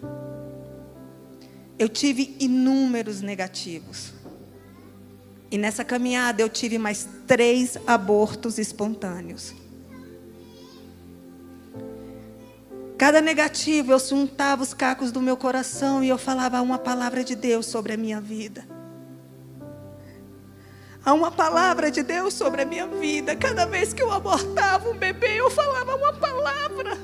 [SPEAKER 2] Eu tive inúmeros negativos. E nessa caminhada eu tive mais 3 abortos espontâneos. Cada negativo eu juntava os cacos do meu coração e eu falava uma palavra de Deus sobre a minha vida. Há uma palavra de Deus sobre a minha vida. Cada vez que eu abortava um bebê, eu falava uma palavra.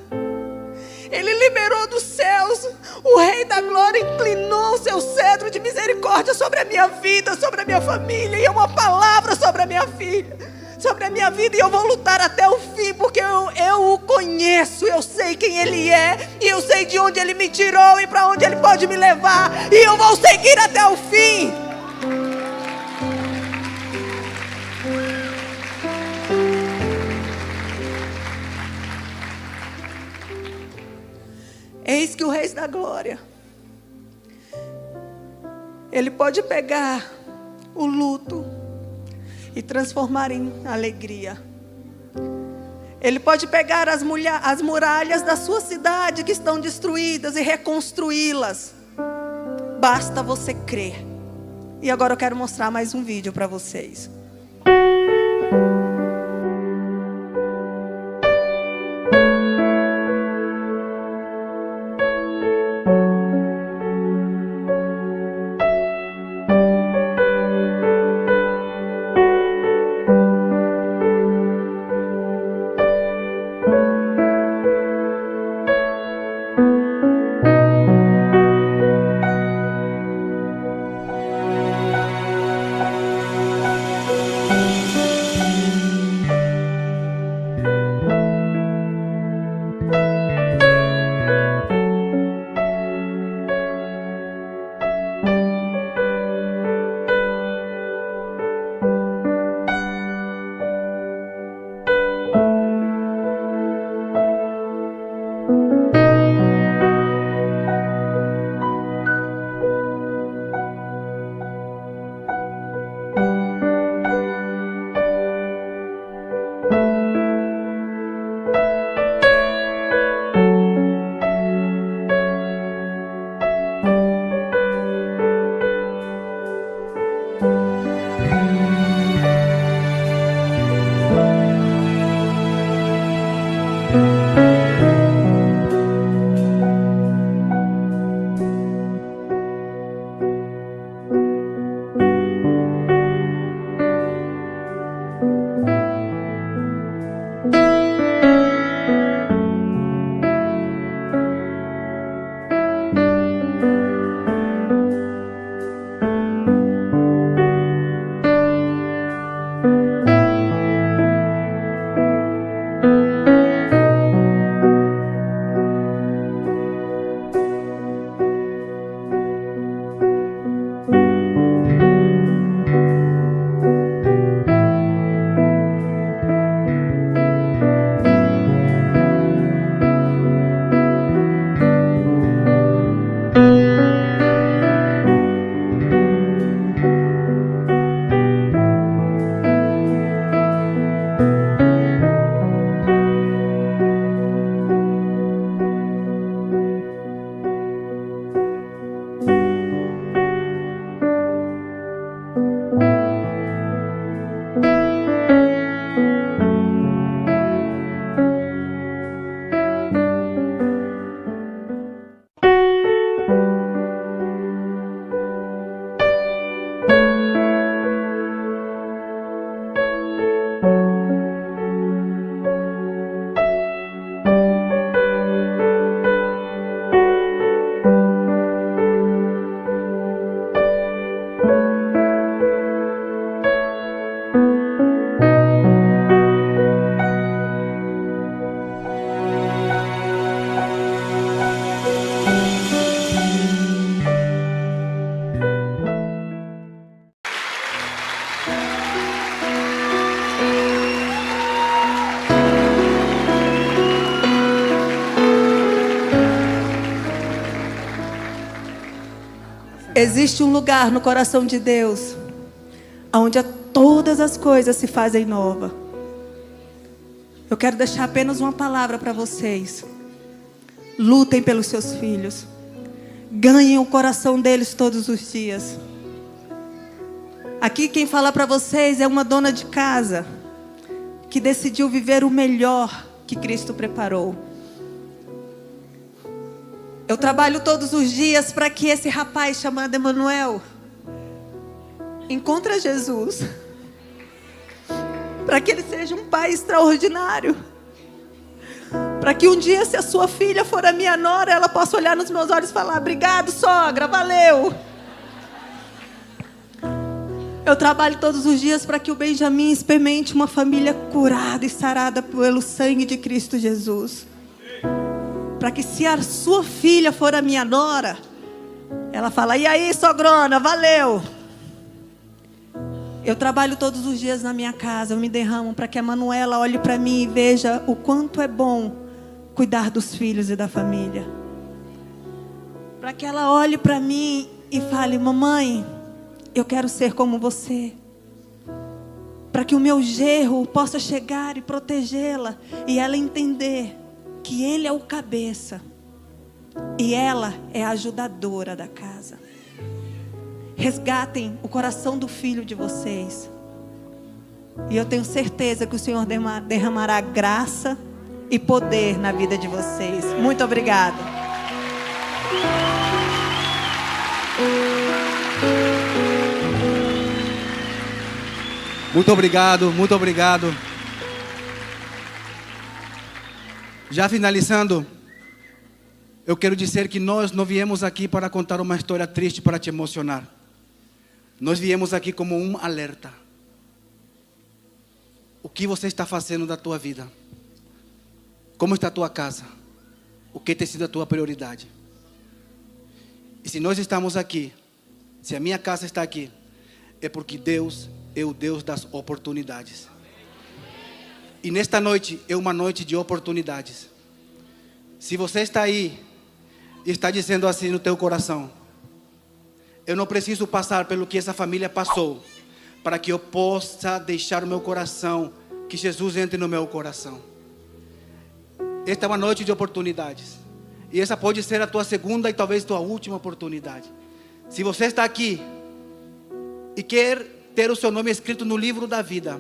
[SPEAKER 2] Ele liberou dos céus. O Rei da Glória inclinou o seu cetro de misericórdia sobre a minha vida, sobre a minha família. E é uma palavra sobre a minha filha, sobre a minha vida. E eu vou lutar até o fim, porque eu o conheço. Eu sei quem Ele é. E eu sei de onde Ele me tirou e para onde Ele pode me levar. E eu vou seguir até o fim. Eis que o Rei da Glória, Ele pode pegar o luto e transformar em alegria. Ele pode pegar as muralhas da sua cidade que estão destruídas e reconstruí-las. Basta você crer. E agora eu quero mostrar mais um vídeo para vocês. Existe um lugar no coração de Deus onde todas as coisas se fazem nova. Eu quero deixar apenas uma palavra para vocês. Lutem pelos seus filhos. Ganhem o coração deles todos os dias. Aqui quem fala para vocês é uma dona de casa que decidiu viver o melhor que Cristo preparou. Eu trabalho todos os dias para que esse rapaz chamado Emanuel encontre Jesus. Para que ele seja um pai extraordinário. Para que um dia, se a sua filha for a minha nora, ela possa olhar nos meus olhos e falar: obrigado, sogra, valeu. Eu trabalho todos os dias para que o Benjamin experimente uma família curada e sarada pelo sangue de Cristo Jesus. Para que, se a sua filha for a minha nora, ela fala: e aí, sogrona, valeu. Eu trabalho todos os dias na minha casa, eu me derramo para que a Manuela olhe para mim e veja o quanto é bom cuidar dos filhos e da família. Para que ela olhe para mim e fale: mamãe, eu quero ser como você. Para que o meu genro possa chegar e protegê-la e ela entender que ele é o cabeça e ela é a ajudadora da casa. Resgatem o coração do filho de vocês. E eu tenho certeza que o Senhor derramará graça e poder na vida de vocês. Muito obrigada.
[SPEAKER 1] Muito obrigado, muito obrigado. Já finalizando, eu quero dizer que nós não viemos aqui para contar uma história triste para te emocionar. Nós viemos aqui como um alerta. O que você está fazendo da tua vida? Como está a tua casa? O que tem sido a tua prioridade? E se nós estamos aqui, se a minha casa está aqui, é porque Deus é o Deus das oportunidades. E nesta noite é uma noite de oportunidades. Se você está aí e está dizendo assim no teu coração: eu não preciso passar pelo que essa família passou para que eu possa deixar o meu coração, que Jesus entre no meu coração. Esta é uma noite de oportunidades. E essa pode ser a tua segunda e talvez tua última oportunidade. Se você está aqui e quer ter o seu nome escrito no livro da vida,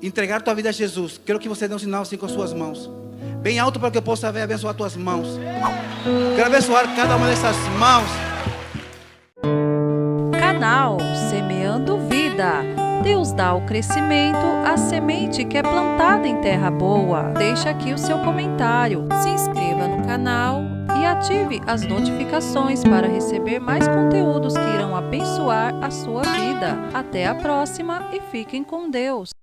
[SPEAKER 1] entregar tua vida a Jesus, quero que você dê um sinal assim com as suas mãos, bem alto, para que eu possa ver abençoar tuas mãos. Quero abençoar cada uma dessas mãos.
[SPEAKER 3] Canal Semeando Vida. Deus dá o crescimento à semente que é plantada em terra boa. Deixa aqui o seu comentário, se inscreva no canal e ative as notificações para receber mais conteúdos que irão abençoar a sua vida. Até a próxima e fiquem com Deus.